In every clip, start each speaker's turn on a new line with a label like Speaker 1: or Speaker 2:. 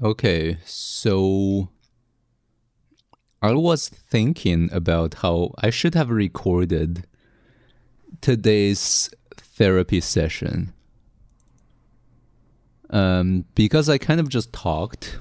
Speaker 1: Okay, so I was thinking about how I should have recorded today's therapy session. Because I kind of just talked.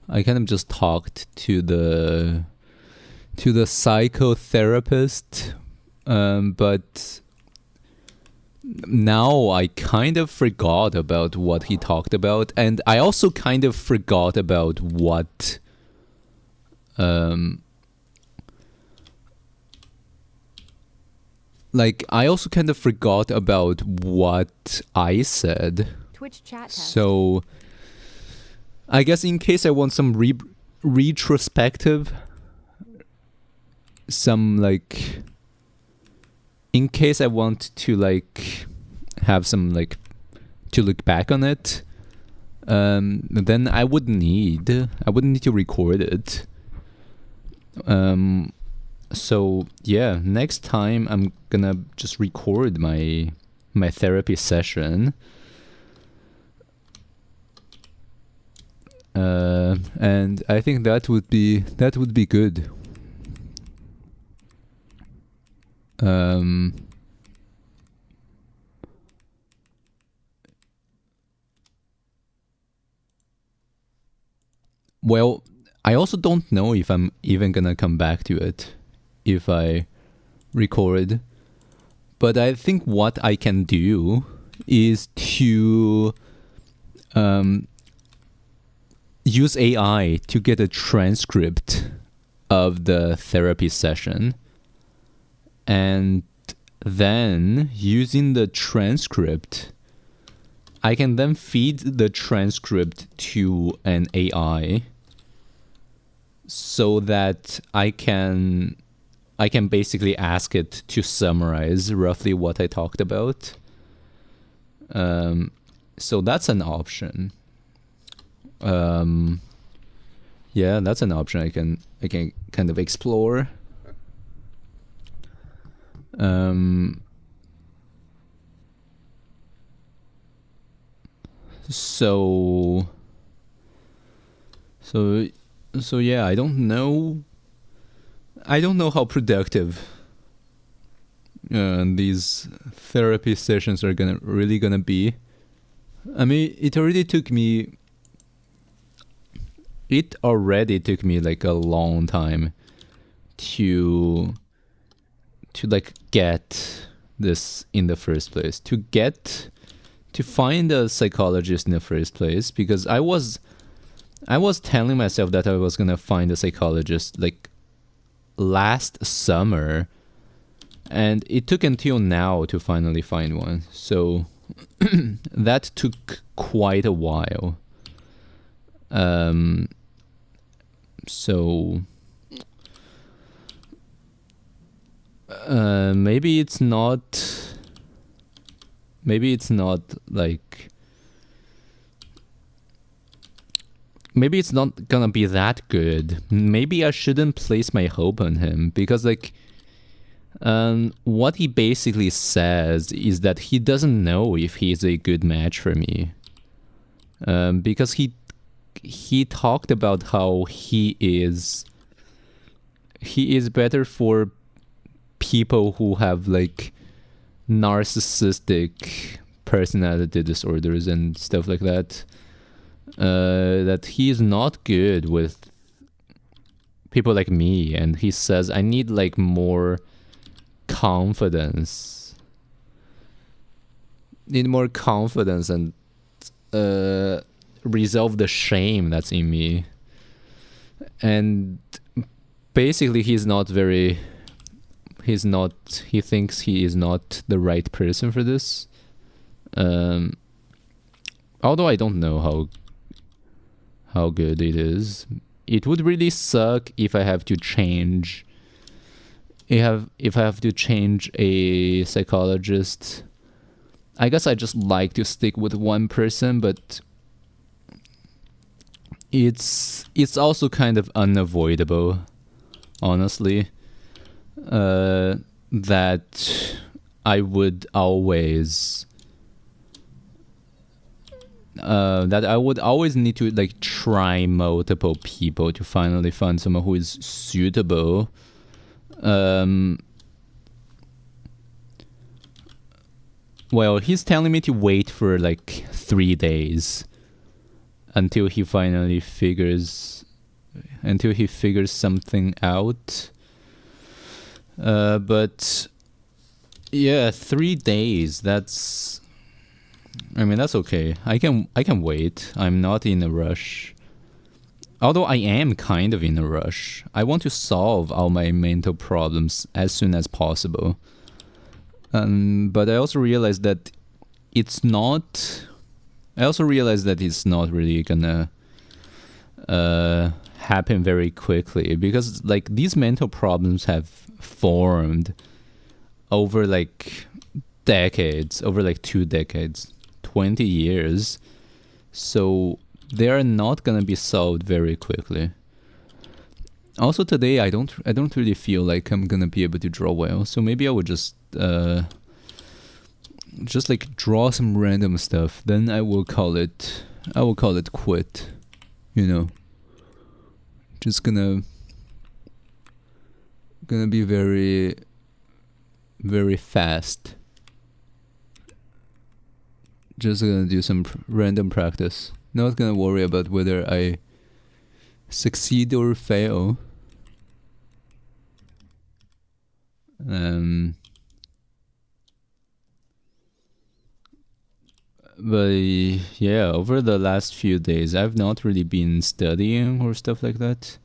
Speaker 1: I kind of just talked to the psychotherapist, but now I kind of forgot about what he talked about, and I also kind of forgot about what I also kind of forgot about what I said.
Speaker 2: Twitch chat test.
Speaker 1: So I guess in case I want some retrospective, in case I want to have some to look back on it, then I would need to record it. So yeah, next time I'm gonna just record my therapy session, and I think that would be good. Well, I also don't know if I'm even gonna come back to it if I record. But I think what I can do is to use AI to get a transcript of the therapy session, and then using the transcript, I can then feed the transcript to an AI so that I can basically ask it to summarize roughly what I talked about. So that's an option. Yeah, that's an option I can kind of explore. So yeah, I don't know how productive these therapy sessions are really gonna be. I mean, it already took me like a long time to get this in the first place, to find a psychologist in the first place, because I was telling myself that I was gonna find a psychologist like last summer, and it took until now to finally find one. So that took quite a while. So maybe it's not like, maybe it's not gonna be that good. Maybe I shouldn't place my hope on him, because what he basically says is that he doesn't know if he's a good match for me, because he talked about how he is better for people who have like narcissistic personality disorders and stuff like that. That he is not good with people like me, and he says I need like more confidence. And resolve the shame that's in me. And basically he thinks he is not the right person for this. Although I don't know how good it is. It would really suck if I have to change if I have to change a psychologist. I guess I just like to stick with one person, but it's also kind of unavoidable, honestly, that I would always that I would always need to like try multiple people to finally find someone who is suitable. Well, he's telling me to wait for like 3 days until he finally figures something out. But yeah, 3 days. That's okay. I can wait. I'm not in a rush. Although I am kind of in a rush. I want to solve all my mental problems as soon as possible. But I also realized that it's not really gonna happen very quickly, because like these mental problems have formed over like decades, over like 2 decades, 20 years. So they are not gonna be solved very quickly. Also today I don't really feel like I'm gonna be able to draw well, so maybe I would just like draw some random stuff, then I will call it quit, you know. Just gonna be very, very fast. Just gonna do some random practice. Not gonna worry about whether I succeed or fail. But yeah, over the last few days, I've not really been studying or stuff like that.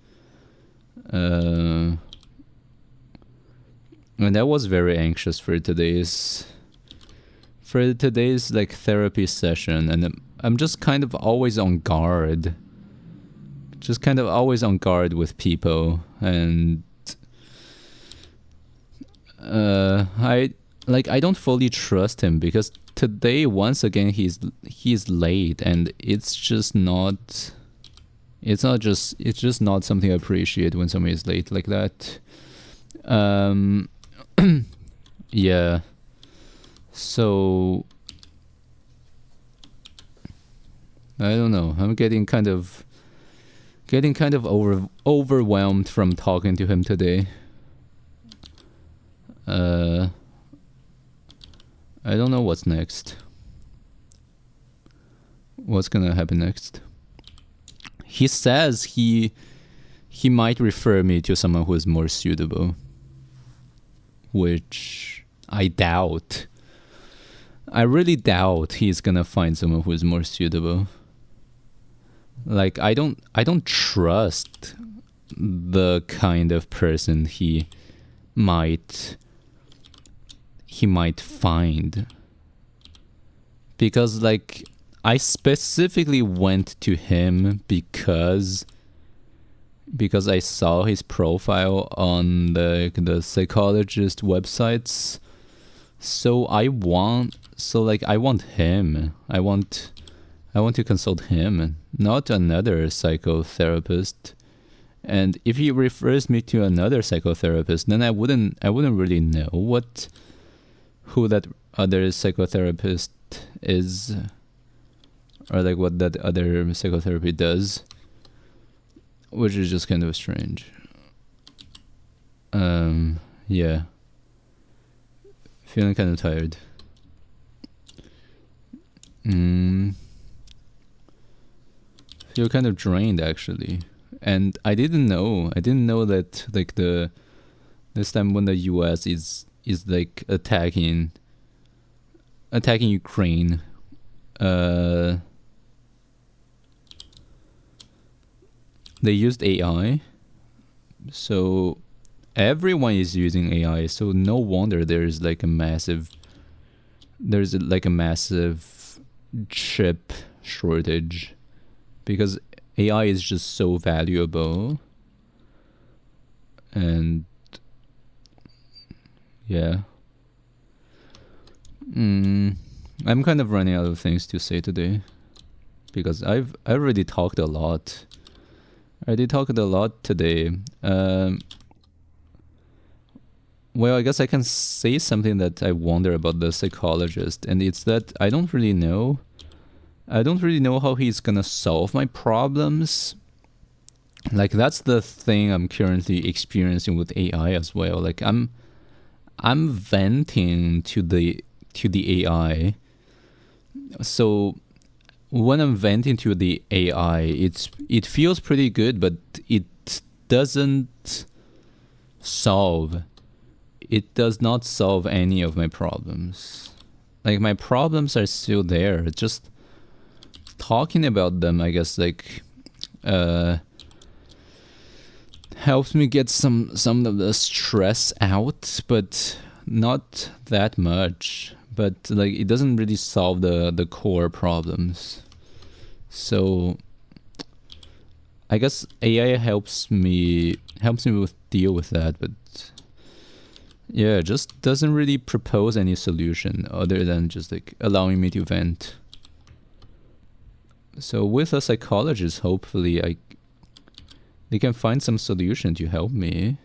Speaker 1: And I was very anxious for today's like therapy session, and I'm just kind of always on guard. Just kind of always on guard with people, and I don't fully trust him, because today once again he's late, and it's just not something I appreciate when somebody is late like that. Yeah. So I don't know. I'm getting kind of overwhelmed from talking to him today. I don't know what's next. What's gonna happen next? He says he might refer me to someone who is more suitable, which I doubt. I really doubt he's gonna find someone who is more suitable. Like I don't trust the kind of person he might find, because like I specifically went to him because I saw his profile on the psychologist websites. So I want him. I want to consult him, not another psychotherapist. And if he refers me to another psychotherapist, then I wouldn't really know who that other psychotherapist is, or like what that other psychotherapy does, which is just kind of strange. Yeah. Feeling kind of tired. Feel kind of drained actually. And I didn't know that like this time when the US is like attacking Ukraine, they used AI. So everyone is using AI, so no wonder there's like a massive chip shortage, because AI is just so valuable. And yeah. I'm kind of running out of things to say today, because I already talked a lot. I did talk a lot today. Well, I guess I can say something that I wonder about the psychologist, and it's that I don't really know I don't really know how he's gonna solve my problems. Like, that's the thing I'm currently experiencing with AI as well. Like, I'm venting to the AI. So when I'm venting to the AI, it feels pretty good, but it doesn't solve. It does not solve any of my problems. Like, my problems are still there. Just talking about them, I guess, like, helps me get some of the stress out, but not that much. But like, it doesn't really solve the core problems. So I guess AI helps me deal with that, but yeah, just doesn't really propose any solution other than just like allowing me to vent. So with a psychologist, hopefully they can find some solution to help me.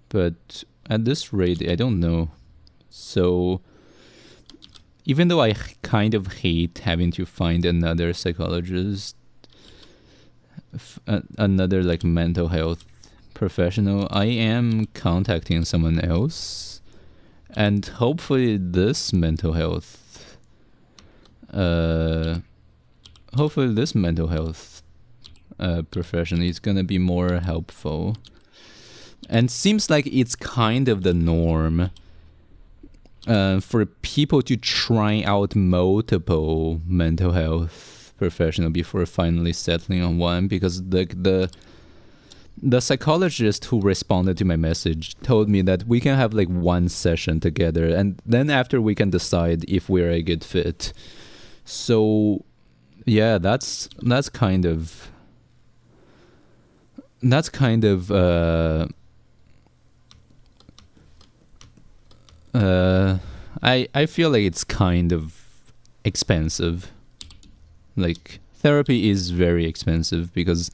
Speaker 1: But at this rate, I don't know. So even though I kind of hate having to find another psychologist, another like mental health professional, I am contacting someone else, and hopefully this mental health profession is gonna be more helpful. And seems like it's kind of the norm for people to try out multiple mental health professional before finally settling on one, because the psychologist who responded to my message told me that we can have like one session together, and then after we can decide if we're a good fit. So yeah, that's kind of I feel like it's kind of expensive. Like, therapy is very expensive because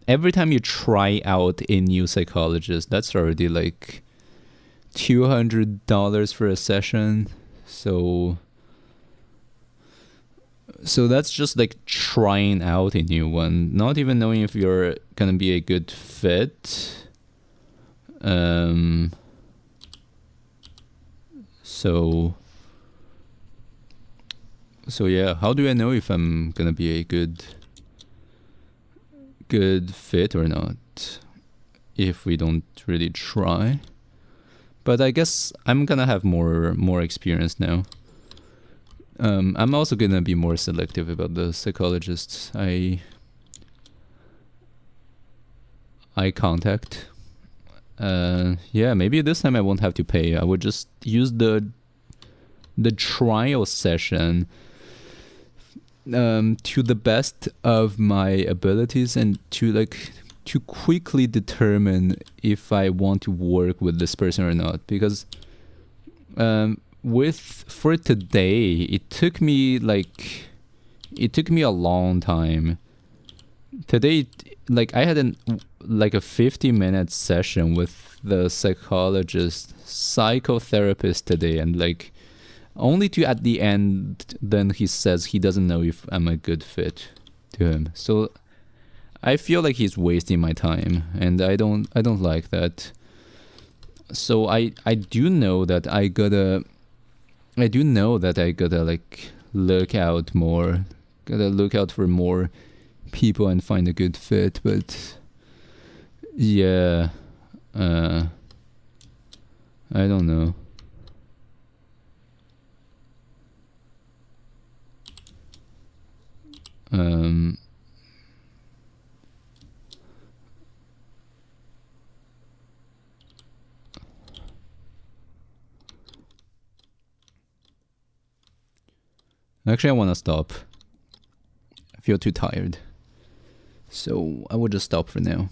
Speaker 1: every time you try out a new psychologist, that's already like $200 for a session. So that's just like trying out a new one, not even knowing if you're gonna be a good fit. So yeah, how do I know if I'm gonna be a good fit or not if we don't really try? But I guess I'm gonna have more experience now. I'm also gonna be more selective about the psychologists I contact. Yeah, maybe this time I won't have to pay. I would just use the trial session to the best of my abilities, and to quickly determine if I want to work with this person or not. Because for today, it took me a long time. Today, like, I had a 50-minute session with the psychotherapist today, and like, only to at the end then he says he doesn't know if I'm a good fit to him. So I feel like he's wasting my time, and I don't like that. So I do know that I gotta like look out for more people and find a good fit. But yeah, I don't know. Actually, I want to stop. I feel too tired. So I will just stop for now.